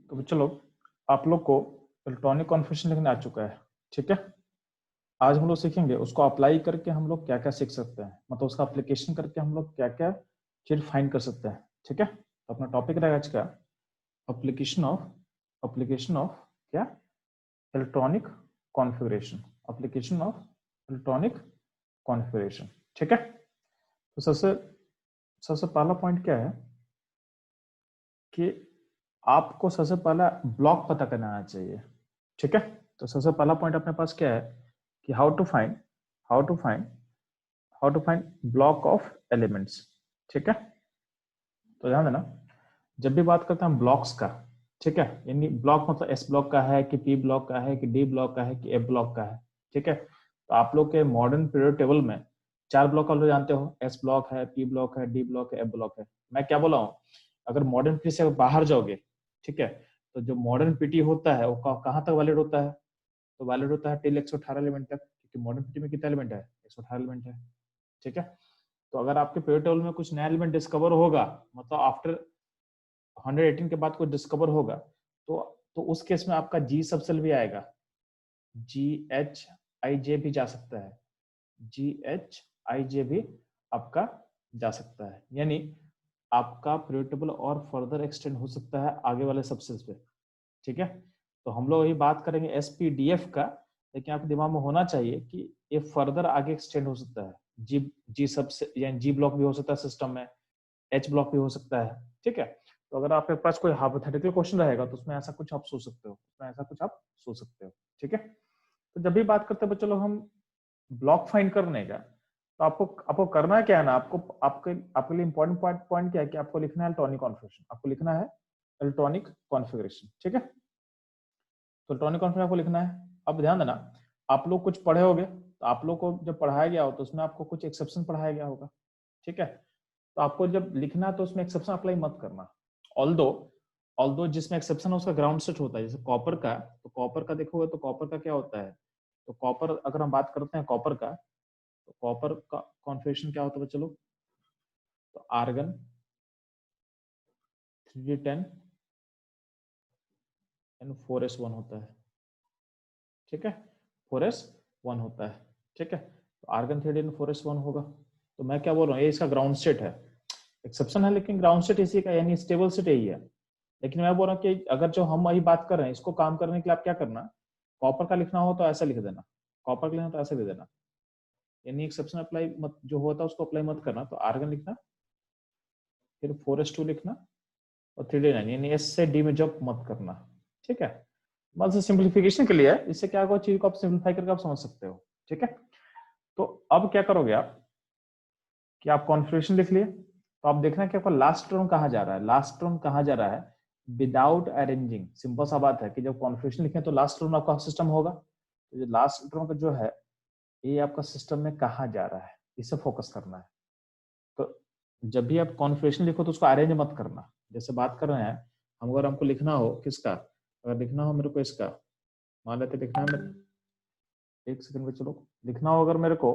तो चलो, आप लोग को इलेक्ट्रॉनिक कॉन्फ़िगरेशन लिखना आ चुका है, ठीक है। आज हम लोग सीखेंगे उसको अप्लाई करके हम लोग क्या क्या सीख सकते हैं, मतलब उसका एप्लीकेशन करके हम लोग क्या क्या चीज फाइंड कर सकते हैं, ठीक है। तो अपना टॉपिक रहेगा आज का एप्लीकेशन ऑफ क्या, electronic configuration, application of electronic configuration, ठीक है। तो सबसे सबसे पहला पॉइंट क्या है कि आपको सबसे पहला ब्लॉक पता करना आना चाहिए, ठीक है। तो सबसे पहला पॉइंट अपने पास क्या है कि how to find block of elements, ठीक है। तो ध्यान देना, जब भी बात करते हैं ब्लॉक्स का, ठीक है, यानी ब्लॉक मतलब एस ब्लॉक का है कि पी ब्लॉक का है कि डी ब्लॉक का है कि एफ ब्लॉक का है, ठीक है। तो आप लोग के मॉडर्न पीरियड टेबल में 4 ब्लॉक आप लोग जानते हो, एस ब्लॉक है, पी ब्लॉक है, डी ब्लॉक है, एफ ब्लॉक है। मैं क्या बोला हूँ, अगर मॉडर्न पीटी से बाहर जाओगे, ठीक है, तो जो मॉडर्न पीटी होता है वो कहाँ तक वैलिड होता है, तो वैलिड होता है टिल 118 एलिमेंट तक, क्योंकि मॉडर्न पीटी में कितना एलिमेंट है, 118 एलिमेंट है, ठीक है। तो अगर आपके पीरियड टेबल में कुछ नया एलिमेंट डिस्कवर होगा, मतलब आफ्टर 118 के बाद कुछ डिस्कवर होगा, तो उस केस में आपका जी सब सेल भी आएगा, जी एच आई जे भी जा सकता है, जी एच आई जे भी आपका जा सकता है, यानी आपका पीरियड टेबल और फर्दर एक्सटेंड हो सकता है आगे वाले सबसेल्स पे, ठीक है। तो हम लोग अभी बात करेंगे एसपीडीएफ का, लेकिन आपके दिमाग में होना चाहिए कि ये फर्दर आगे एक्सटेंड हो सकता है, जी जी सब यानी जी ब्लॉक भी हो सकता है सिस्टम में, एच ब्लॉक भी हो सकता है, ठीक है। तो अगर आपके पास कोई हाइपोथेटिकल क्वेश्चन रहेगा तो उसमें ऐसा कुछ आप सोच सकते हो, ठीक है। तो जब भी बात करते हैं चलो हम ब्लॉक फाइंड करने का, तो आपको करना क्या है ना, आपके लिए इंपॉर्टेंट पॉइंट क्या है कि आपको लिखना है इलेक्ट्रॉनिक कॉन्फ़िगरेशन, आपको लिखना है इलेक्ट्रॉनिक कॉन्फ़िगरेशन, ठीक है। तो इलेक्ट्रॉनिक कॉन्फ़िगरेशन आपको लिखना है। अब ध्यान देना, आप लोग कुछ पढ़े होगे, तो आप लोग को जब पढ़ाया गया हो तो उसमें आपको कुछ एक्सेप्शन पढ़ाया गया होगा, ठीक है। तो आपको जब लिखना है तो उसमें एक्सेप्शन अप्लाई मत करना, ऑल्दो ऑल्दो जिसमें एक्सेप्शन है उसका ग्राउंड सेट होता है, जैसे कॉपर का, तो कॉपर का देखोगे तो कॉपर का क्या होता है, तो कॉपर अगर हम बात करते हैं कॉपर का, तो कॉपर का कॉन्फ़िगरेशन क्या होता है चलो, तो आर्गन 3d10 एंड 4s1 होता है, ठीक है, 4s1 होता है, ठीक है। तो आर्गन 3d10 4s1 होगा। तो मैं क्या बोल रहा हूँ, ये इसका ग्राउंड स्टेट है, एक्सेप्शन है लेकिन ग्राउंड स्टेट इसी का, यानी स्टेबल स्टेट यही है। लेकिन मैं बोल रहा हूँ कि अगर जो हम अभी बात कर रहे हैं इसको काम करने के लिए आप क्या करना, कॉपर का लिखना हो तो ऐसा लिख देना, कॉपर का लिखना तो ऐसा लिख देना, यानी एक्सेप्शन अप्लाई मत जो होता है उसको अप्लाई मत करना। तो आर्गन लिखना, फिर 4s2 लिखना, और 3d9 यानी एस से डी में जंप मत करना, ठीक है। बस सिंप्लीफिकेशन के लिए है, इससे क्या होगा, चीज को आप सिंप्लीफाई करके आप समझ सकते हो, ठीक है। तो अब क्या करोगे आप कि आप कॉन्फ़िगरेशन लिख लिए, तो आप देखना कि आपका लास्ट टर्म कहाँ जा रहा है, लास्ट टर्म कहाँ जा रहा है विदाउट अरेंजिंग। सिंपल सा बात है कि जब कॉन्फ़िगरेशन लिखें तो लास्ट टर्म आपका सिस्टम होगा, तो जो लास्ट टर्म का जो है ये आपका सिस्टम में कहाँ जा रहा है, इसे फोकस करना है। तो जब भी आप कॉन्फ़िगरेशन लिखो तो उसको अरेंज मत करना। जैसे बात कर रहे हैं हम, अगर हमको लिखना हो किसका, अगर लिखना हो मेरे को इसका, मान लेते लिखना है मेरे, एक सेकंड में चलो, लिखना हो अगर मेरे को,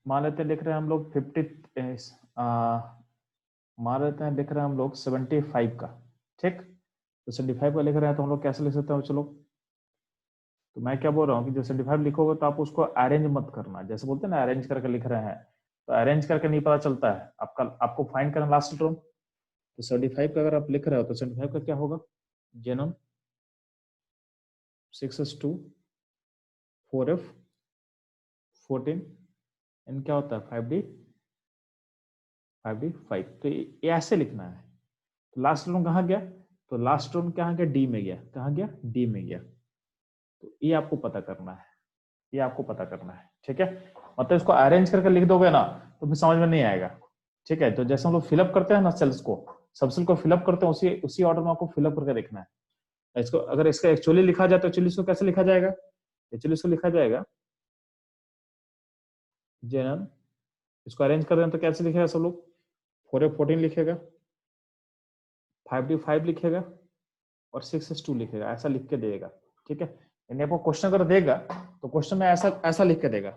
मान लेते लिख रहे हैं हम लोग 50, मान लेते हैं लिख रहे हैं हम लोग 75 का, ठीक। तो 75 का लिख रहे हैं तो हम लोग कैसे लिख सकते हैं चलो, तो मैं क्या बोल रहा हूँ कि जो 75 लिखोगे तो आप उसको अरेंज मत करना, जैसे बोलते हैं ना अरेंज करके लिख रहे हैं, तो अरेंज करके नहीं पता चलता है आपका, आपको फाइंड करना लास्ट टर्म। तो 75 का अगर आप लिख रहे हो तो 75 का क्या होगा, जेनम 6s2 4f 14 एंड क्या होता है 5d 5 तो ये ऐसे लिखना है। तो लास्ट टर्म कहाँ गया, तो लास्ट टर्म कहाँ गया, डी में गया, कहाँ गया, डी में गया। तो ये आपको पता करना है, ये आपको पता करना है, ठीक है। मतलब इसको अरेंज करके लिख दोगे ना तो फिर समझ में नहीं आएगा, ठीक है। तो जैसे हम लोग फिलअप करते हैं ना सेल्स को, सब सेल को फिलअप करते हैं, उसी उसी ऑर्डर में आपको फिलअप करके देखना है। इसको अगर इसका एक्चुअली लिखा जाए तो एक्चुअली इसको कैसे लिखा जाएगा, एक्चुअली इसको लिखा जाएगा जेनन, इसको अरेंज कर रहे हैं तो कैसे लिखेगा सब लोग, 4f 14 लिखेगा, 5d 5 लिखेगा, और 6s2 लिखेगा, ऐसा लिख के देगा, ठीक है। यानी आपको क्वेश्चन अगर देगा तो क्वेश्चन में ऐसा ऐसा लिख के देगा।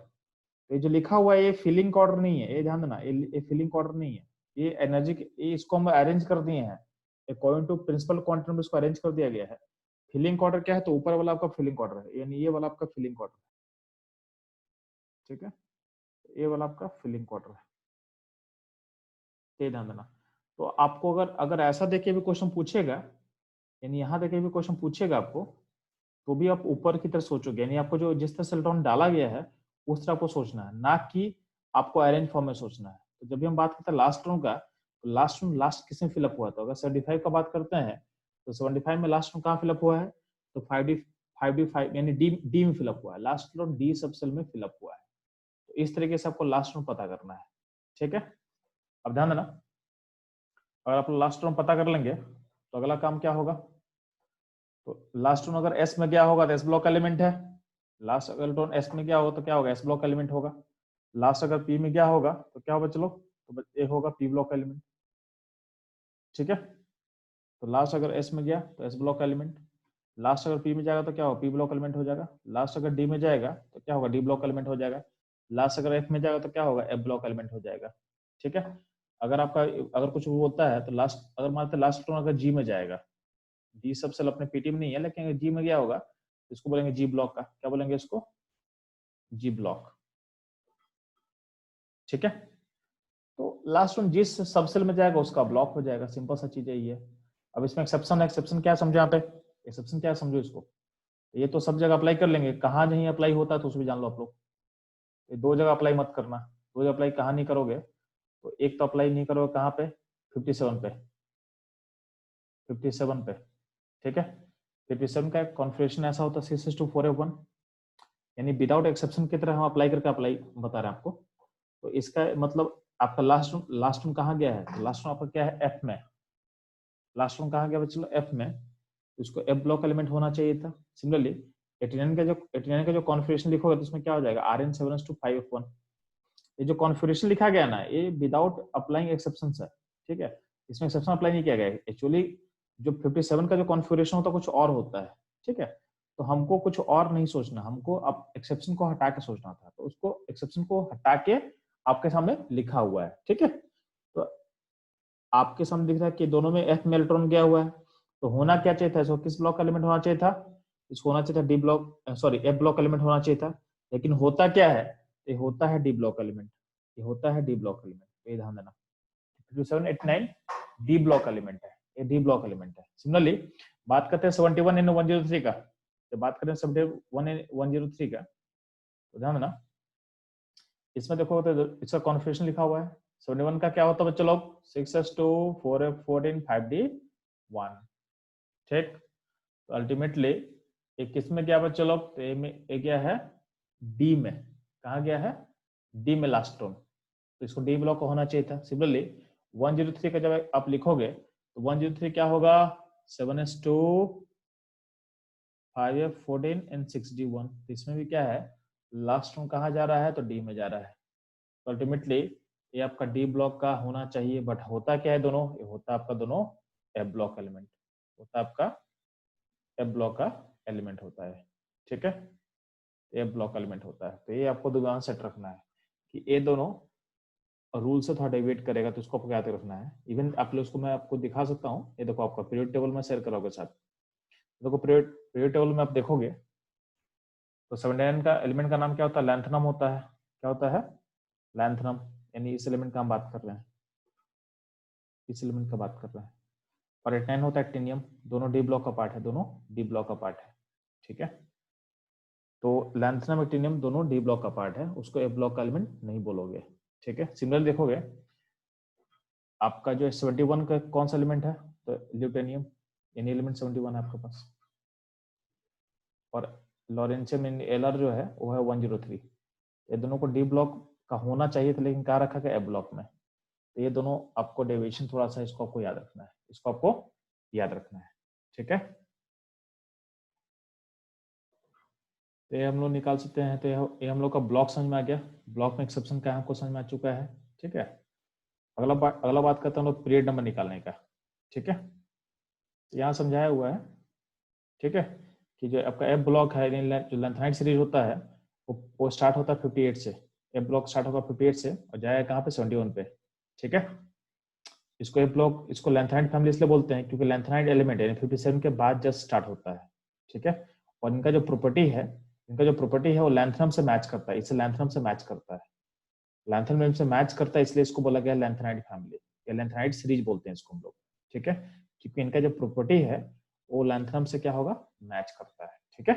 ये जो लिखा हुआ है ये फिलिंग ऑर्डर नहीं है, ये ध्यान देना, ये फिलिंग ऑर्डर नहीं है, ये एनर्जी इसको हम अरेंज कर दिए हैं अकॉर्डिंग टू प्रिंसिपल क्वांटम, इसको अरेंज कर दिया गया है। फिलिंग क्वार्टर क्या है, तो ऊपर वाला आपका फिलिंग क्वार्टर है, यानी ये वाला आपका फिलिंग क्वार्टर है, ठीक है, ये वाला आपका फिलिंग क्वार्टर है, ये ध्यान देना। तो आपको अगर अगर ऐसा देखिए भी क्वेश्चन पूछेगा, यानी यहाँ देखिए भी क्वेश्चन पूछेगा आपको, तो भी आप ऊपर की तरफ सोचोगे, यानी आपको जो जिस तरह से इलेक्ट्रॉन डाला गया है उस तरह आपको सोचना है, ना कि आपको अरेंज फॉर्म में सोचना है। तो जब भी हम बात करते हैं लास्ट राउंड का, तो लास्ट राउंड लास्ट किसमें फिलअप हुआ था, अगर 75 का बात करते हैं तो 75 में लास्ट राउंड कहाँ फिलअप हुआ है, तो 5d यानी डी में फिलअप हुआ है, लास्ट राउंड डी सब सेल में फिलअप हुआ है। तो इस तरीके से आपको लास्ट राउंड पता करना है, ठीक है। अब ध्यान देना, अगर आप लास्ट राउंड पता कर लेंगे तो अगला काम क्या होगा, तो लास्ट राउंड अगर एस में गया होगा तो एस ब्लॉक एलिमेंट है, लास्ट अगर इलेक्ट्रॉन एस में गया होगा तो क्या होगा, एस ब्लॉक एलिमेंट होगा। लास्ट अगर पी में गया होगा तो क्या होगा, चलो तो ये होगा पी ब्लॉक एलिमेंट, ठीक है। तो लास्ट अगर एस में गया तो एस ब्लॉक एलिमेंट, लास्ट अगर पी में जाएगा तो क्या होगा, पी ब्लॉक एलिमेंट हो जाएगा। लास्ट अगर डी में जाएगा तो क्या होगा, डी ब्लॉक एलिमेंट हो जाएगा। लास्ट अगर एफ में जाएगा तो क्या होगा, एफ ब्लॉक एलिमेंट हो जाएगा, ठीक है। अगर आपका अगर कुछ होता है तो लास्ट अगर मानते लास्ट इलेक्ट्रॉन अगर जी में जाएगा, डी सब सेल अपने पीटी में नहीं है, लेकिन अगर जी में गया होगा तो इसको बोलेंगे जी ब्लॉक का, क्या बोलेंगे इसको, जी ब्लॉक, ठीक है। तो लास्ट वन जिस सब सेल में जाएगा उसका ब्लॉक हो जाएगा, सिंपल सा चीज है ये। अब इसमें एक्सेप्शन है, एक्सेप्शन क्या समझो यहाँ पे, एक्सेप्शन क्या समझो इसको, ये तो सब जगह अप्लाई कर लेंगे, कहाँ नहीं अप्लाई होता है तो उसको भी जान लो आप लोग। ये दो जगह अप्लाई मत करना, दो जगह अप्लाई कहाँ नहीं करोगे, तो एक तो अप्लाई नहीं करोगे कहाँ पे, 57 पे, 57 पे, ठीक है। 57 का कॉन्फ़िगरेशन ऐसा होता है 6:4F1, यानी विदाउट एक्सेप्शन की तरह हम अप्लाई करके अप्लाई बता रहे हैं आपको। तो इसका मतलब आपका लास्ट वन कहाँ गया है, लास्ट वन आपका क्या है, एफ में, लास्ट वन कहाँ गया बच्चों, एफ में, उसको एफ ब्लॉक एलिमेंट होना चाहिए था। सिमिलरली 89 का जो कॉन्फ़िगरेशन लिखोगे तो उसमें क्या हो जाएगा, Rn7s2 5f1। ये जो कॉन्फ़िगरेशन लिखा गया ना, ये विदाउट अप्लाइंग एक्सेप्शन है, ठीक है, इसमें एक्सेप्शन अप्लाई नहीं किया गया है। एक्चुअली जो 57 का जो कॉन्फ़िगरेशन होता है कुछ और होता है, ठीक है। तो हमको कुछ और नहीं सोचना, हमको अब एक्सेप्शन को हटा के सोचना था, तो उसको एक्सेप्शन को हटा के आपके सामने लिखा हुआ है, ठीक है। तो आपके सामने दिख रहा है कि दोनों में एफ में इलेक्ट्रॉन गया हुआ है, तो होना क्या चाहिए था, इसको किस ब्लॉक एलिमेंट होना चाहिए था, इसको होना चाहिए था D block, sorry F block element होना चाहिए था, लेकिन होता क्या है, ये होता है डी ब्लॉक एलिमेंट, ये होता है डी ब्लॉक एलिमेंट, ये ध्यान देना। 5789 डी ब्लॉक एलिमेंट है, ये डी ब्लॉक एलिमेंट है। सिमिलरली बात करते हैं 71 इन 103 का, तो बात करें 71 इन 103 का, तो ध्यान देना इसमें देखो तो इसका कॉन्फ़िगरेशन लिखा हुआ है। 71 का क्या होता है बच्चों लोग, 6s2 4f14 5d1, ठीक। तो अल्टीमेटली एक किस में गया बच्चों लोग, तो ये गया है डी में, कहा गया है, डी में लास्ट टर्म, तो इसको डी ब्लॉक होना चाहिए था। सिमिलरली 103 का जब आप लिखोगे तो 103 क्या होगा, 7s2 5f14 एंड 6d1, तो इसमें भी क्या है, लास्ट टर्म कहाँ जा रहा है, तो डी में जा रहा है। तो अल्टीमेटली ये आपका डी ब्लॉक का होना चाहिए, बट होता क्या है दोनों, ये होता है आपका दोनों एफ ब्लॉक एलिमेंट, होता है आपका एफ ब्लॉक का एलिमेंट होता है, ठीक है, एफ ब्लॉक एलिमेंट होता है। तो ये आपको दोनों सेट रखना है कि ये दोनों रूल से थोड़ा डेविएट करेगा, तो उसको आपको याद रखना है। इवन आप लोग उसको मैं आपको दिखा सकता हूँ, ये देखो आपका पीरियड टेबल में शेयर करोगे साथ, देखो पीरियड टेबल में आप देखोगे तो 79 का एलिमेंट का नाम क्या होता है, लैंथनम होता है, क्या होता है, लैंथनम, यानी इस एलिमेंट का हम बात कर रहे हैं, इस एलिमेंट का बात कर रहे हैं। और 89 होता है एक्टिनियम, दोनों डी ब्लॉक का पार्ट है, दोनों डी ब्लॉक का पार्ट है, ठीक है। तो लैंथनम एक्टिनियम दोनों डी ब्लॉक का पार्ट है, उसको ए ब्लॉक का एलिमेंट नहीं बोलोगे, ठीक है। सिमिलर देखोगे आपका जो 71 का कौन सा एलिमेंट है, तो ल्यूटेनियम, यानी एलिमेंट 71 है आपके पास, और लॉरेंशियम एलआर जो है वो है 103। ये दोनों को डी ब्लॉक का होना चाहिए था, लेकिन कहाँ रखा गया, ए ब्लॉक में। तो ये दोनों आपको डेविएशन थोड़ा सा, इसको आपको याद रखना है, इसको आपको याद रखना है, ठीक है। तो ये हम लोग निकाल सकते हैं, तो ये हम लोग का ब्लॉक समझ में आ गया, ब्लॉक में एक्सेप्शन क्या है आपको समझ में आ चुका है, ठीक है। अगला बात करते हैं हम लोग पीरियड नंबर निकालने का, ठीक है। यहाँ समझाया हुआ है, ठीक है, कि जो आपका एफ ब्लॉक है, जो लेंथनाइट सीरीज होता है वो स्टार्ट होता है 58 से, एफ ब्लॉक स्टार्ट होगा 58 से और जाएगा कहाँ पे, 71 पे, ठीक है। इसको ए ब्लॉक, इसको लैंथेनाइड फैमिली इसलिए बोलते हैं क्योंकि लैंथेनाइड एलिमेंट यानी 57 के बाद जस्ट स्टार्ट होता है, ठीक है। और इनका जो प्रॉपर्टी है वो लैंथनम से मैच करता है, इससे लैंथनम से मैच करता है, लैंथनम से मैच करता है, इसलिए इसको बोला गया लैंथेनाइड फैमिली या लैंथेनाइड सीरीज बोलते हैं इसको हम लोग, ठीक है, क्योंकि इनका जो प्रॉपर्टी है वो लैंथनम से क्या होगा, मैच करता है, ठीक है।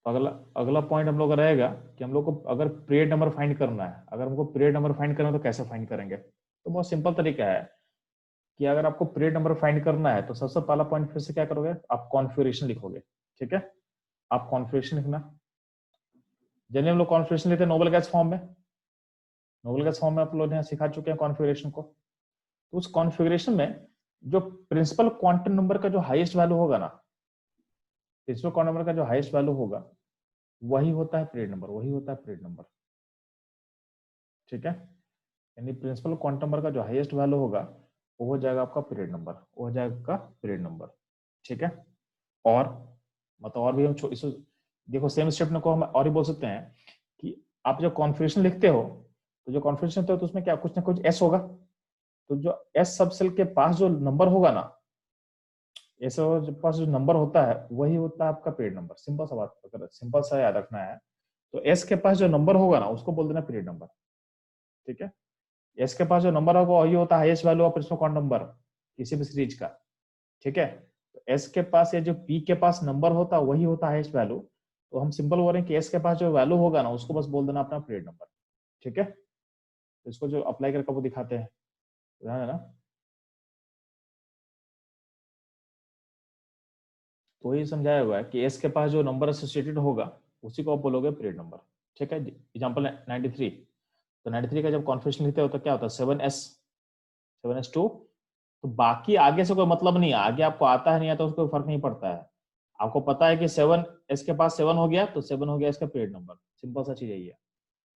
तो अगला पॉइंट हम लोग का रहेगा कि हम लोग को अगर पीरियड नंबर फाइंड करना है, अगर हमको पीरियड नंबर फाइंड करना है तो कैसे फाइंड करेंगे। तो बहुत सिंपल तरीका है कि अगर आपको पीरियड नंबर फाइंड करना है तो सबसे पहला पॉइंट फिर से क्या करोगे, आप कॉन्फ़िगरेशन लिखोगे, ठीक है। आप कॉन्फ़िगरेशन लिखना, जनरली हम लोग कॉन्फ़िगरेशन लेते हैं नोबल गैस फॉर्म में, नोबल गैस फॉर्म में आप लोग यहाँ सिखा चुके हैं कॉन्फ़िगरेशन को। तो उस कॉन्फ़िगरेशन में जो प्रिंसिपल क्वांटम नंबर का जो हाईएस्ट वैल्यू होगा ना, प्रिंसिपल क्वांटम नंबर का जो हाईएस्ट वैल्यू होगा वही होता है पीरियड नंबर, वही होता है पीरियड नंबर, ठीक है। यानी प्रिंसिपल क्वांटम नंबर का जो हाईएस्ट वैल्यू होगा वो हो जाएगा आपका पीरियड नंबर, वो हो जाएगा आपका पीरियड नंबर, ठीक है। और मतलब और भी हम इस देखो सेम स्टेप को हम और ही बोल सकते हैं कि आप जो कॉन्फ़िगरेशन लिखते हो तो जो कॉन्फ़िगरेशन होता है तो उसमें क्या कुछ ना कुछ एस होगा, तो जो एस सब सेल के पास जो नंबर होगा ना, एस के पास जो नंबर होता है वही होता है आपका पीरियड नंबर। सिंपल सा बात, अगर सिंपल सा याद रखना है तो एस के पास जो नंबर होगा ना उसको बोल देना पीरियड नंबर, ठीक है। एस के पास जो नंबर होगा वही होता है highest value of principal quantum number किसी भी सीरीज का, ठीक है। तो एस के पास या जो पी के पास नंबर होता है वही होता है हाईएस्ट वैल्यू, तो हम सिंपल बोल रहे हैं कि एस के पास जो वैल्यू होगा ना उसको बस बोल देना अपना पीरियड नंबर, ठीक है। तो इसको जो अप्लाई करके वो दिखाते हैं, ध्यान देना। तो ये समझाया हुआ है कि एस के पास जो नंबर एसोसिएटेड होगा उसी को आप बोलोगे पीरियड नंबर, ठीक है। एग्जांपल 93, तो 93 का जब कॉन्फ़िगरेशन लिखते हो तो क्या होता है 7s2, तो बाकी आगे से कोई मतलब नहीं है, आगे आपको आता है नहीं आता उसको फर्क नहीं पड़ता है, आपको पता है कि 7 एस के पास 7 हो गया तो 7 हो गया इसका पीरियड नंबर, सिंपल सा चीज यही है।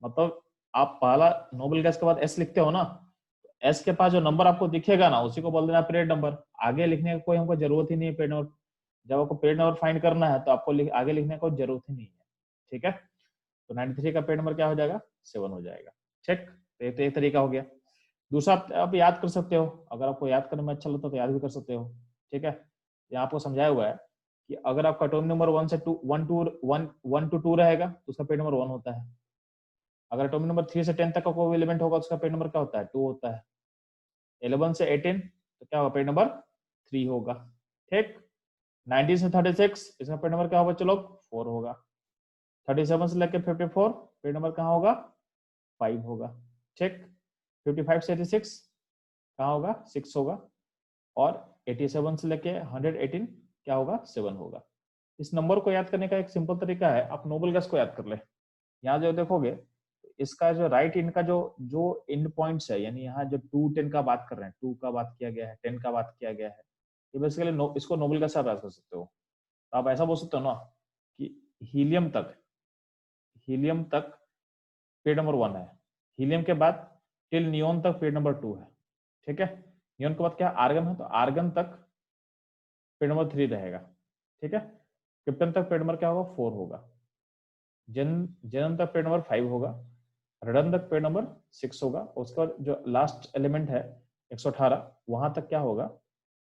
मतलब आप पहला नोबेल गैस के बाद एस लिखते हो ना, एस के पास जो नंबर आपको दिखेगा ना उसी को बोल देना पीरियड नंबर, आगे लिखने की कोई हमको जरूरत ही नहीं है पीरियड नंबर। जब आपको पीरियड नंबर फाइंड करना है तो आपको आगे लिखने की कोई जरूरत ही नहीं है, ठीक है। तो 93 का पीरियड नंबर क्या हो जाएगा, 7 हो जाएगा, ठीक। तो एक तरीका हो गया। दूसरा आप याद कर सकते हो, अगर आपको याद करने में अच्छा लगता है तो याद भी कर सकते हो, ठीक है। यहाँ आपको समझाया हुआ है कि अगर आपका एटॉमिक नंबर 1 to 2 रहेगा तो उसका पीरियड नंबर 1 होता है, अगर एटॉमिक नंबर 3 से 10 तक का कोई एलिमेंट होगा उसका पीरियड नंबर क्या होता है, 2 होता है। 11 से 18 तो क्या होगा, पीरियड नंबर 3 होगा, ठीक। 19 से 36 इसका पीरियड नंबर क्या होगा, चलो 4 होगा। 37 से लेकर 54 पीरियड नंबर कहाँ होगा, 5 होगा, ठीक। 55 से 86 कहाँ होगा, 6 होगा। और 87 से लेके 118 क्या होगा, 7 होगा। इस नंबर को याद करने का एक सिंपल तरीका है, आप नोबल गैस को याद कर ले। यहाँ जो देखोगे इसका जो राइट इंड का जो जो इंड पॉइंट्स है, यानी यहाँ जो 2 10 का बात कर रहे हैं, 2 का बात किया गया है, 10 का बात किया गया है, ये बेसिकली इसको नोबल गैस आप याद कर सकते हो। तो आप ऐसा बोल सकते हो ना कि हीलियम तक पेड नंबर 1 है, हीलियम के बाद टिल नियोन तक पेड नंबर 2 है, ठीक है। नियोन के बाद क्या आर्गन है, तो आर्गन तक पेड नंबर 3 रहेगा, ठीक है। क्रिप्टन तक पेड नंबर क्या होगा, 4 होगा। जनन तक पेड नंबर 5 होगा। रेडन तक पेड नंबर 6 होगा। उसका जो लास्ट एलिमेंट है 118 वहां तक क्या होगा,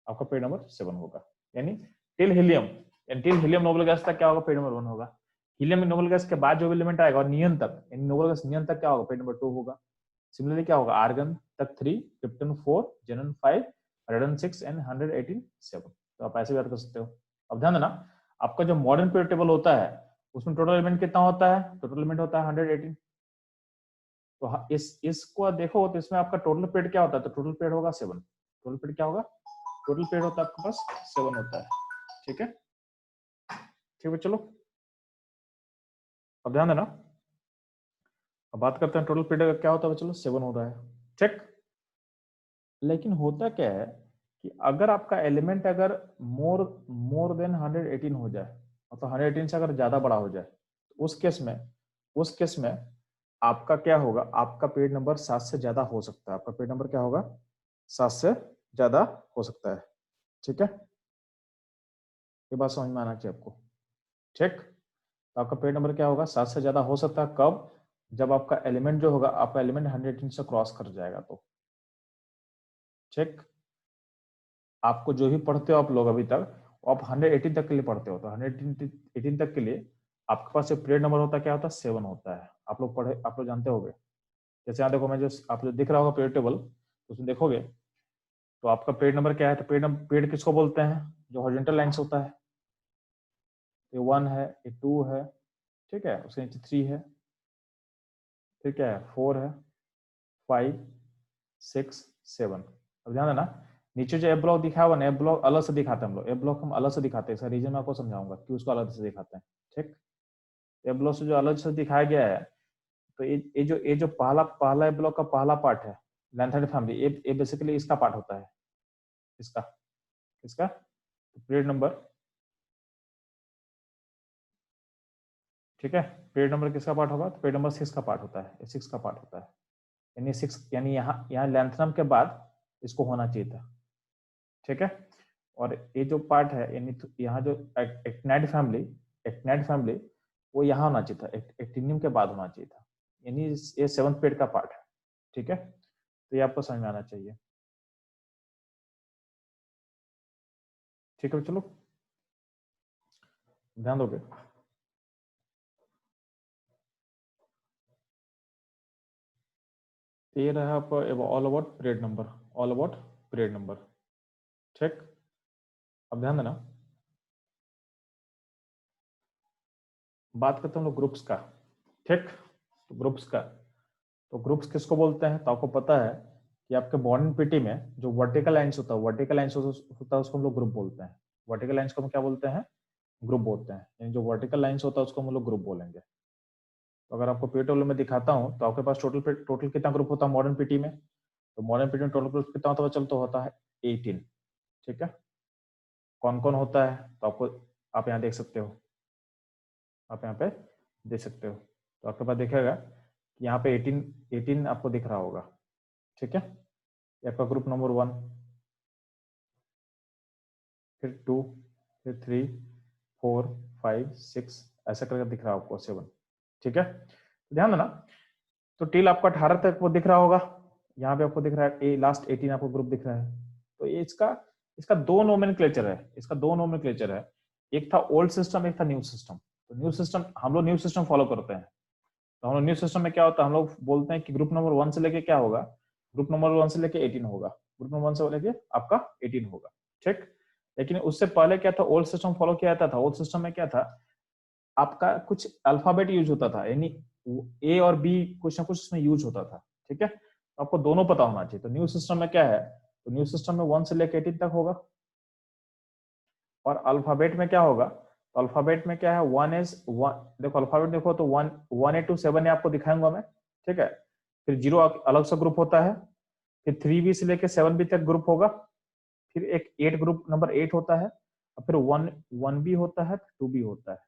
आपका पेड नंबर 7 होगा। यानी टिल हीलियम नोबल गैस तक क्या होगा, पेड नंबर 1 होगा। हीलियम नोबल गैस के बाद जो एलिमेंट आएगा और नियन तक, यानी नोबल गैस नियन तक क्या होगा, पेड नंबर 2 होगा। सिमिलरली क्या होगा, आर्गन तक 3, क्रिप्टन 4, जनन 5, रेडन 6 एंड 118 7। तो आप ऐसे याद कर सकते हो। अब ध्यान देना, आपका जो मॉडर्न पीरियड टेबल होता है उसमें टोटल एलिमेंट कितना होता है, टोटल एलिमेंट होता है 118। तो इसको देखो तो इसमें आपका टोटल पीरियड क्या होता है, तो टोटल पीरियड होगा 7। टोटल पीरियड क्या होगा, टोटल पीरियड होता है आपके पास 7 होता है, ठीक है। ठीक है चलो, अब ध्यान देना, अब बात करते हैं टोटल पीरियड का क्या होता है, चलो 7 हो रहा है, ठीक। लेकिन होता क्या है कि अगर आपका एलिमेंट अगर मोर मोर देन 118 हो जाए, मतलब 118 से अगर ज्यादा बड़ा हो जाए, तो उस केस में आपका क्या होगा, आपका पेज नंबर 7 से ज्यादा हो सकता है। आपका पेज नंबर क्या होगा, 7 से ज्यादा हो सकता है, ठीक है। ये बात समझ में आना चाहिए आपको, ठीक। तो आपका पेज नंबर क्या होगा, 7 से ज्यादा हो सकता है, कब, जब आपका एलिमेंट जो होगा, आपका एलिमेंट 118 से क्रॉस कर जाएगा तो चेक। आपको जो भी पढ़ते हो आप लोग अभी तक, आप 118 तक के लिए पढ़ते हो, तो 118 तक के लिए आपके पास जो पीरियड नंबर होता है क्या होता है, 7 होता है। आप लोग पढ़े, आप लोग जानते होंगे। जैसे यहाँ देखो, मैं जो आप जो दिख रहा होगा पीरियड टेबल, उसमें देखोगे तो आपका पीरियड नंबर क्या है, तो पीरियड किसको बोलते हैं, जो हॉरिजॉन्टल लाइंस होता है। ये 1 है, ये 2 है, ठीक है, उसके नीचे 3 है, ठीक है, 4 है, 5, 6, 7। अब ध्यान देना, नीचे जो ए ब्लॉक दिखा हुआ ना, ए ब्लॉक अलग से दिखाते हैं हम लोग, ए ब्लॉक हम अलग से दिखाते हैं, इसका रीजन मैं आपको समझाऊंगा कि उसको अलग से दिखाते हैं। ठीक, ए ब्लॉक से जो अलग से दिखाया गया है, तो ये जो पहला पहला ए ब्लॉक का पहला पार्ट है, लैंथेड फैमिली, ये बेसिकली इसका पार्ट होता है, इसका इसका पीरियड नंबर, ठीक है। पीरियड नंबर किसका पार्ट होगा, तो पीरियड नंबर 6 का पार्ट होता है, 6 का पार्ट होता है, यानी 6, यानी यहाँ लैंथनम के बाद इसको होना चाहिए था, ठीक है। और ये जो पार्ट है, यानी यहाँ जो एक्टिनाइड फैमिली वो यहाँ होना चाहिए था, एक्टिनियम के बाद होना चाहिए था, यानी ये 7th पीरियड का पार्ट है, ठीक है। तो ये आपको समझ में आना चाहिए, ठीक है। चलो ध्यान दोगे, तो ये रहा आपका all about period number, all about period number, ठीक। अब ध्यान देना, बात करते हैं हम लोग ग्रुप्स का, ठीक। तो ग्रुप्स का, तो ग्रुप्स किसको बोलते हैं, तो आपको पता है कि आपके बॉन्ड पीटी में जो वर्टिकल लाइंस होता है, उसको हम लोग ग्रुप बोलते हैं। वर्टिकल लाइंस को हम क्या बोलते हैं, ग्रुप बोलते हैं, यानी जो वर्टिकल लाइंस होता है उसको हम लोग ग्रुप बोलेंगे। तो अगर आपको पीटी टेबल में दिखाता हूँ, तो आपके पास टोटल कितना ग्रुप होता है मॉडर्न पीटी में, तो मॉडर्न पीटी में टोटल ग्रुप कितना होता है, चलता होता है 18, ठीक है। कौन कौन होता है, तो आपको, आप यहाँ देख सकते हो, आप यहाँ पे देख सकते हो, तो आपके पास दिखेगा कि यहाँ पे 18 आपको दिख रहा होगा, ठीक है। ये आपका ग्रुप नंबर 1, फिर 2, फिर 3, 4, 5, 6, ऐसा करके दिख रहा है आपको 7, ठीक है। तो ध्यान देना, तो टिल आपका 18 तक वो दिख रहा होगा, यहाँ पे आपको दिख रहा है लास्ट 18 आपको ग्रुप दिख रहा है। तो ये इसका इसका दो नोमेनक्लेचर है, इसका दो नोमेनक्लेचर है, एक था ओल्ड सिस्टम, एक था न्यू सिस्टम। तो न्यू सिस्टम, हम लोग न्यू सिस्टम फॉलो करते हैं, तो हम लोग न्यू सिस्टम में क्या होता है, हम लोग बोलते हैं कि ग्रुप नंबर 1 से लेके क्या होगा, ग्रुप नंबर 1 से लेके 18 होगा, ग्रुप नंबर 1 से लेके आपका 18 होगा, ठीक। लेकिन उससे पहले क्या था, ओल्ड सिस्टम फॉलो किया जाता था। ओल्ड सिस्टम में क्या था, आपका कुछ अल्फाबेट यूज होता था, यानी ए और बी कुछ ना कुछ उसमें यूज होता था, ठीक है। तो आपको दोनों पता होना चाहिए। तो न्यू सिस्टम में क्या है, तो न्यू सिस्टम में 1 से लेकर 18 तक होगा, और अल्फाबेट में क्या होगा, तो अल्फाबेट में क्या है, 1 इज 1, देखो अल्फाबेट देखो तो 1 to 7 है, आपको दिखाऊंगा मैं, ठीक है। फिर 0 अलग सा ग्रुप होता है, फिर 3B से लेकर 7B तक ग्रुप होगा, फिर एक 8 ग्रुप नंबर 8 होता है, और फिर 1B होता है, 2B होता है।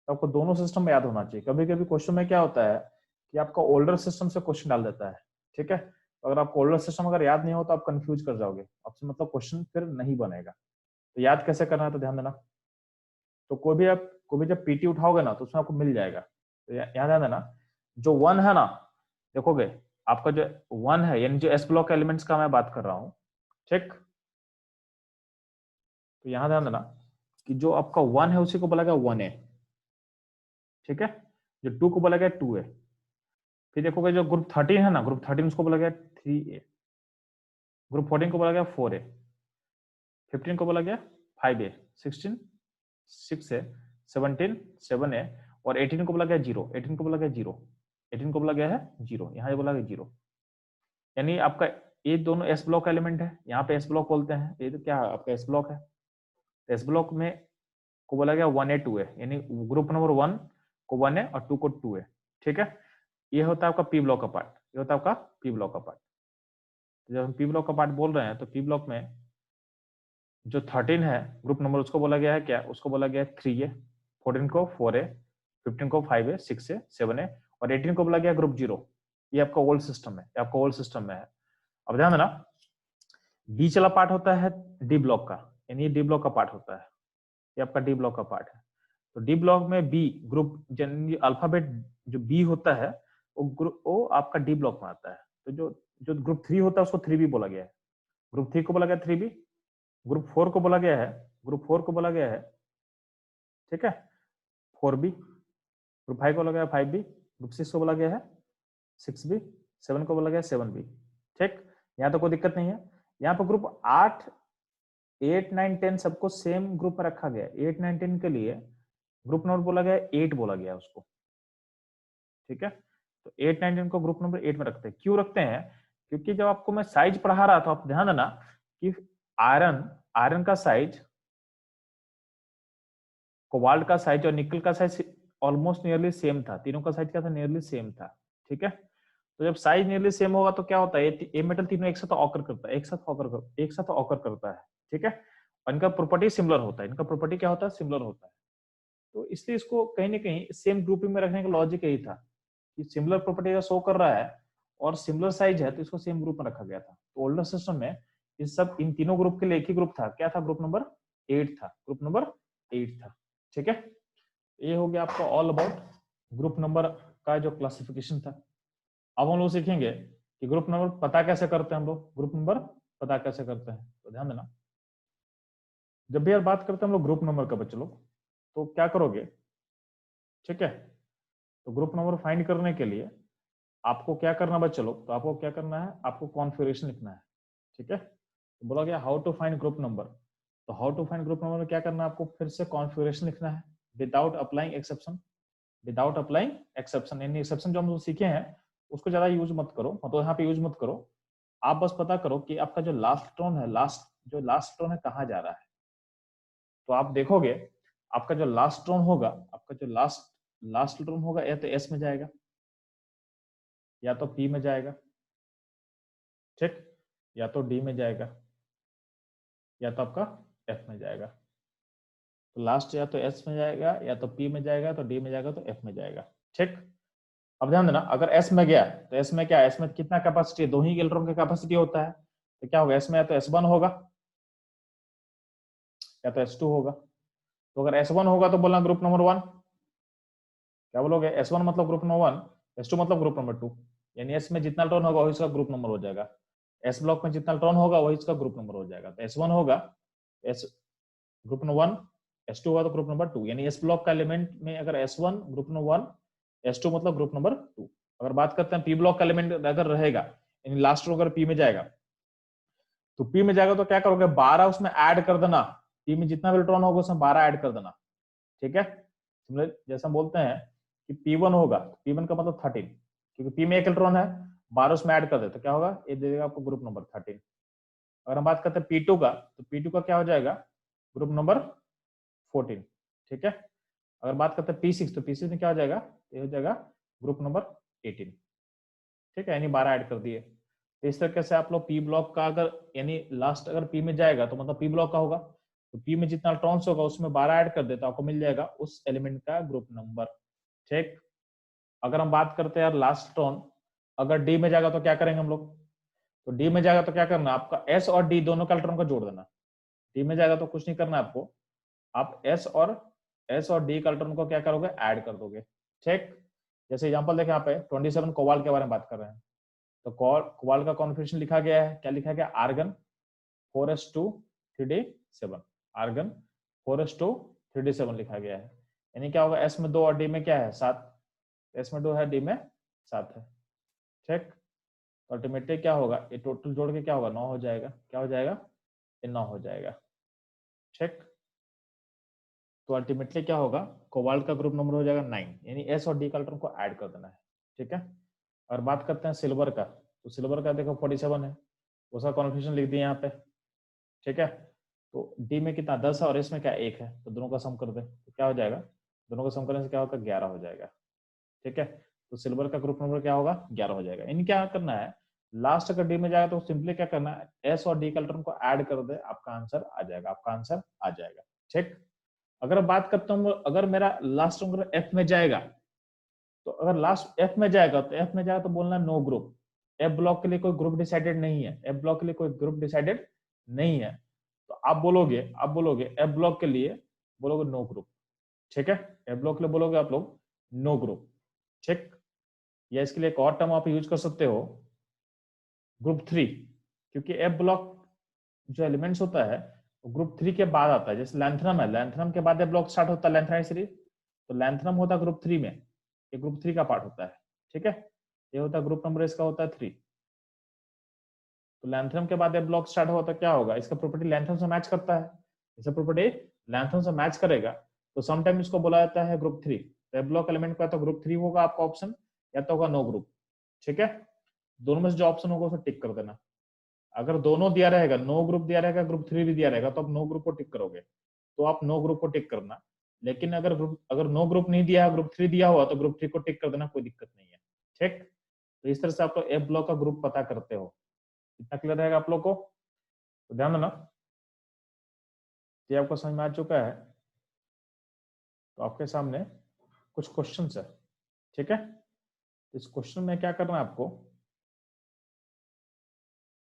तो आपको दोनों सिस्टम में याद होना चाहिए। कभी कभी क्वेश्चन में क्या होता है कि आपका ओल्डर सिस्टम से क्वेश्चन डाल देता है, ठीक है। तो अगर आपको ओल्डर सिस्टम अगर याद नहीं हो तो आप कंफ्यूज कर जाओगे, आपसे मतलब क्वेश्चन फिर नहीं बनेगा। तो याद कैसे करना है, तो ध्यान देना, तो कोई भी जब पीटी उठाओगे ना, तो उसमें आपको मिल जाएगा। तो यहाँ ध्यान देना, जो 1 है ना, देखोगे आपका जो 1 है, यानी जो एस ब्लॉक एलिमेंट्स का मैं बात कर रहा हूँ, ठीक। तो यहाँ ध्यान देना कि जो आपका 1 है उसी को बोला गया 1A, ठीक है। जो 2 को बोला गया 2A, फिर देखोगे जो ग्रुप 13 है ना, ग्रुप 13 उसको बोला गया 3A, ग्रुप 14 को बोला गया 4A, 15 को बोला गया 5A, 16 6A, 17 7A, और 18 को बोला गया 0, 18 को बोला गया 0, 18 को बोला गया है 0, यहाँ ये बोला गया 0। यानी आपका ये दोनों एस ब्लॉक एलिमेंट है, यहाँ पे एस ब्लॉक बोलते हैं, ये तो क्या है आपका एस ब्लॉक है। एस ब्लॉक में को बोला गया 1A 2A, यानी ग्रुप नंबर 1 को 1A और 2 को 2A, ठीक है। ये होता है आपका पी ब्लॉक का पार्ट, ये होता है आपका पी ब्लॉक का पार्ट। तो जब हम पी ब्लॉक का पार्ट बोल रहे हैं, तो पी ब्लॉक में जो 13 है ग्रुप नंबर, उसको बोला गया है क्या, उसको बोला गया है 3A, 14 को 4A, 15 को 5A, 6A, 7A, और 18 को बोला गया ग्रुप 0। ये आपका ओल्ड सिस्टम है, आपका ओल्ड सिस्टम में है। अब ध्यान देना, बी चला पार्ट होता है डी ब्लॉक का, यानी ये डी ब्लॉक का पार्ट होता है, ये आपका डी ब्लॉक का पार्ट है। तो डी ब्लॉक में बी ग्रुप, अल्फाबेट जो बी होता है, वो आपका डी ब्लॉक में आता है। तो जो जो ग्रुप 3 होता है उसको 3B बोला गया है, ग्रुप 3 को बोला गया 3B, ग्रुप 4 को बोला गया है, ग्रुप 4 को बोला गया है, ठीक है, 4B, ग्रुप 5 को बोला गया है 5B, ग्रुप 6 को बोला गया है 6B, 7 को बोला गया है 7B। ठीक, यहाँ तो कोई दिक्कत नहीं है। यहाँ पर ग्रुप 8, 8, 9, 10 सबको सेम ग्रुप में रखा गया है। 8, 9, 10 के लिए ग्रुप नंबर बोला गया है 8 बोला गया है उसको, ठीक है। तो 8, 9, 10 को ग्रुप नंबर 8 में रखते हैं। क्यों रखते हैं? क्योंकि जब आपको मैं साइज पढ़ा रहा था, आप ध्यान देना कि आयरन का साइज, कोबाल्ट का साइज और निकल का साइज ऑलमोस्ट नियरली सेम था। तीनों का साइज क्या था? नियरली सेम था, ठीक है। तो जब साइज नियरली सेम होगा तो क्या होता है, ये मेटल तीनों एक साथ ऑकर करता है, एक साथ ऑकर करता है, ठीक है। और इनका प्रॉपर्टी सिमिलर होता है, इनका प्रॉपर्टी क्या होता है? सिमिलर होता है। तो इसलिए इसको कहीं ना कहीं सेम ग्रुपिंग में रखने का लॉजिक यही था कि सिमिलर प्रॉपर्टी का शो कर रहा है और सिमिलर साइज है तो इसको सेम ग्रुप में रखा गया था। तो ओल्डर सिस्टम में इन तीनों ग्रुप के लिए एक ही ग्रुप था। क्या था? ग्रुप नंबर 8 था, ग्रुप नंबर 8 था, ठीक है। ये हो गया आपका ऑल अबाउट ग्रुप नंबर का जो क्लासिफिकेशन था। अब हम लोग सीखेंगे कि ग्रुप नंबर पता कैसे करते हैं। हम लोग ग्रुप नंबर पता कैसे करते हैं, तो ध्यान देना, जब भी यार बात करते हैं हम लोग ग्रुप नंबर का बच्चे लोग, तो क्या करोगे, ठीक है। तो ग्रुप नंबर फाइंड करने के लिए आपको क्या करना बच्चे लोग, तो आपको क्या करना है, आपको कॉन्फ़िगरेशन लिखना है, ठीक है। तो बोला गया how to find group number, तो how to find group number में क्या करना है, आपको फिर से कॉन्फ़िगरेशन लिखना है without applying exception. Without applying exception, यानी एक्सेप्शन जो हम लोग सीखे हैं उसको ज्यादा यूज मत करो, मतलब यहाँ पे यूज मत करो। आप बस पता करो कि आपका जो लास्ट टर्न है, लास्ट टर्न है कहाँ जा रहा है। तो आप देखोगे आपका जो लास्ट टर्न होगा, आपका जो लास्ट टर्न होगा या तो एस में जाएगा या तो पी में जाएगा, ठीक, या तो डी में जाएगा या तो आपका एफ में जाएगा। तो लास्ट या तो एस में जाएगा या तो पी में जाएगा, तो डी में जाएगा तो एफ में जाएगा, ठीक। अब ध्यान देना, अगर एस में गया तो एस में क्या है, एस में कितना कैपेसिटी है? 2 ही इलेक्ट्रॉन का कैपेसिटी होता है। तो क्या होगा, एस में या तो S1 होगा या तो S2 होगा। तो अगर S1 होगा तो बोलना ग्रुप नंबर 1, क्या बोलोगे? S1 मतलब ग्रुप नंबर 1, S2 मतलब ग्रुप नंबर 2, यानी S में जितना इलेक्ट्रॉन होगा वही इसका ग्रुप नंबर हो जाएगा। S ब्लॉक में जितना इलेक्ट्रॉन होगा वही इसका ग्रुप नंबर हो जाएगा। तो S1 होगा S ग्रुप नंबर 1, S2 होगा तो ग्रुप नंबर 2, यानी S ब्लॉक का एलिमेंट में अगर S1 ग्रुप नंबर 1, S2 मतलब ग्रुप नंबर 2। अगर बात करते हैं P ब्लॉक का एलिमेंट अगर रहेगा, यानी लास्ट रो अगर P में जाएगा, तो P में जाएगा तो क्या करोगे, 12 उसमें ऐड कर देना। P में जितना भी इलेक्ट्रॉन होगा उसमें 12 ऐड कर देना, ठीक है। जैसा हम बोलते हैं कि P1 होगा, P1 का मतलब 13, क्योंकि P में एक इलेक्ट्रॉन है, 12 उसमें ऐड कर दे तो क्या होगा, ये दे देगा आपको ग्रुप नंबर 13। अगर हम बात करते हैं P2 का, तो P2 का क्या हो जाएगा, ग्रुप नंबर 14, ठीक है। अगर बात करते हैं P6, तो P6 में क्या हो जाएगा, ये हो जाएगा ग्रुप नंबर 18, ठीक है, यानी 12 ऐड कर दिए। तो इस तरीके से आप लोग P ब्लॉक का अगर यानी लास्ट अगर P में जाएगा तो मतलब P ब्लॉक का होगा, तो P में जितना इलेक्ट्रॉन्स होगा उसमें 12 ऐड कर दे तो आपको मिल जाएगा उस एलिमेंट का ग्रुप नंबर, ठीक। अगर हम बात करते हैं यार लास्ट टर्न, अगर D में जाएगा तो क्या करेंगे हम लोग, तो D में जाएगा तो क्या करना, आपका S और D दोनों का इलेक्ट्रॉन को जोड़ देना। D में जाएगा तो कुछ नहीं करना आपको, आप S और D का इलेक्ट्रॉन को क्या करोगे, ऐड कर दोगे, ठीक। जैसे एग्जांपल देखें यहाँ पे 27 कोबाल्ट के बारे में बात कर रहे हैं, तो कोबाल्ट का कॉन्फ़िगरेशन लिखा गया है, क्या लिखा गया, argon 4s2 3d7, argon 4s2 3d7 लिखा गया है। यानी क्या होगा, S में 2 और D में क्या है 7, S में 2 है D में 7 है, ठीक। तो अल्टीमेटली क्या होगा, ये टोटल जोड़ के क्या होगा, 9 हो जाएगा। क्या हो जाएगा, ये 9 हो जाएगा, ठीक। तो अल्टीमेटली क्या होगा, कोबाल्ट का ग्रुप नंबर हो जाएगा 9, यानी S और D का इलेक्ट्रॉन को ऐड कर देना है, ठीक है। और बात करते हैं सिल्वर का, तो सिल्वर का देखो 47 है, उसका कॉन्फ़िगरेशन लिख दिए यहाँ पे, ठीक है। तो D में कितना 10 है और S में क्या 1 है, तो दोनों का सम कर दे तो क्या हो जाएगा, दोनों का सम करने से क्या होगा, 11 हो जाएगा, ठीक है। तो सिल्वर का ग्रुप नंबर क्या होगा, 11 हो जाएगा। इन क्या करना है, लास्ट अगर D में जाएगा तो सिंपली क्या करना है, S और D का इलेक्ट्रॉन को ऐड कर दे, आपका आंसर आ जाएगा, आपका आंसर आ जाएगा, ठीक। अगर बात करता हूँ, अगर मेरा लास्ट नंबर F में जाएगा, तो अगर लास्ट F में जाएगा तो F में जाएगा तो बोलना नो ग्रुप। F ब्लॉक के लिए कोई ग्रुप डिसाइडेड नहीं है, F ब्लॉक के लिए कोई ग्रुप डिसाइडेड नहीं है, तो आप बोलोगे F ब्लॉक के लिए बोलोगे नो ग्रुप, ठीक है। F ब्लॉक के लिए बोलोगे आप लोग नो ग्रुप, ठीक। या इसके लिए एक और टर्म आप यूज कर सकते हो, ग्रुप 3, क्योंकि एफ ब्लॉक जो एलिमेंट्स होता है वो ग्रुप 3 के बाद आता है। जैसे लैंथनम है, लैंथनम के बाद एफ ब्लॉक स्टार्ट होता है, लैंथनाइड सीरीज, तो लैंथनम होता है ग्रुप 3 में, ये ग्रुप 3 का पार्ट होता है। ठीक है, ये होता है ग्रुप नंबर, इसका होता है 3। तो लैंथनम के बाद एफ ब्लॉक स्टार्ट हुआ तो क्या होगा, इसका प्रॉपर्टी लैंथनम से मैच करता है, इसका प्रॉपर्टी लैंथनम से मैच करेगा, तो समटाइम इसको बोला जाता है ग्रुप 3। तो एफ ब्लॉक एलिमेंट का तो ग्रुप 3 होगा आपका ऑप्शन, या तो होगा नो ग्रुप। ठीक है, दोनों में से जो ऑप्शन होगा उसे टिक कर देना। अगर दोनों दिया रहेगा, नो ग्रुप दिया रहेगा, ग्रुप 3 भी दिया रहेगा, तो आप नो ग्रुप को टिक करोगे, तो आप नो ग्रुप को टिक करना। लेकिन अगर नो ग्रुप नहीं दिया, ग्रुप 3 दिया हुआ, तो ग्रुप 3 को टिक कर देना, कोई दिक्कत नहीं है। ठीक, तो इस तरह से आप तो एफ ब्लॉक का ग्रुप पता करते हो। इतना क्लियर रहेगा आप लोग को, तो ध्यान देना। ये आपको समझ में आ चुका है, तो आपके सामने कुछ क्वेश्चन है। ठीक है, इस क्वेश्चन में क्या करना है आपको,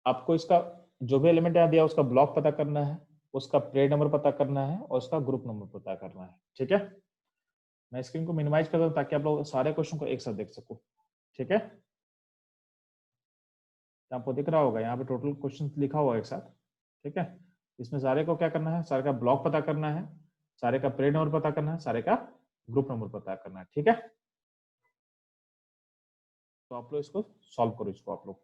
आपको इसका जो भी एलिमेंट यहाँ दिया उसका ब्लॉक पता करना है, उसका पेड़ नंबर पता करना है, और उसका ग्रुप नंबर पता करना है। ठीक है, मैं स्क्रीन को मिनिमाइज कर दूं ताकि आप लोग सारे क्वेश्चन को एक साथ देख सको। ठीक है, आपको दिख रहा होगा यहाँ पे टोटल क्वेश्चन लिखा हुआ है एक साथ। ठीक है, इसमें सारे को क्या करना है, सारे का ब्लॉक पता करना है, सारे का पेड़ नंबर पता करना है, सारे का ग्रुप नंबर पता करना है। ठीक है, तो आप लोग इसको सॉल्व करो, इसको आप लोग।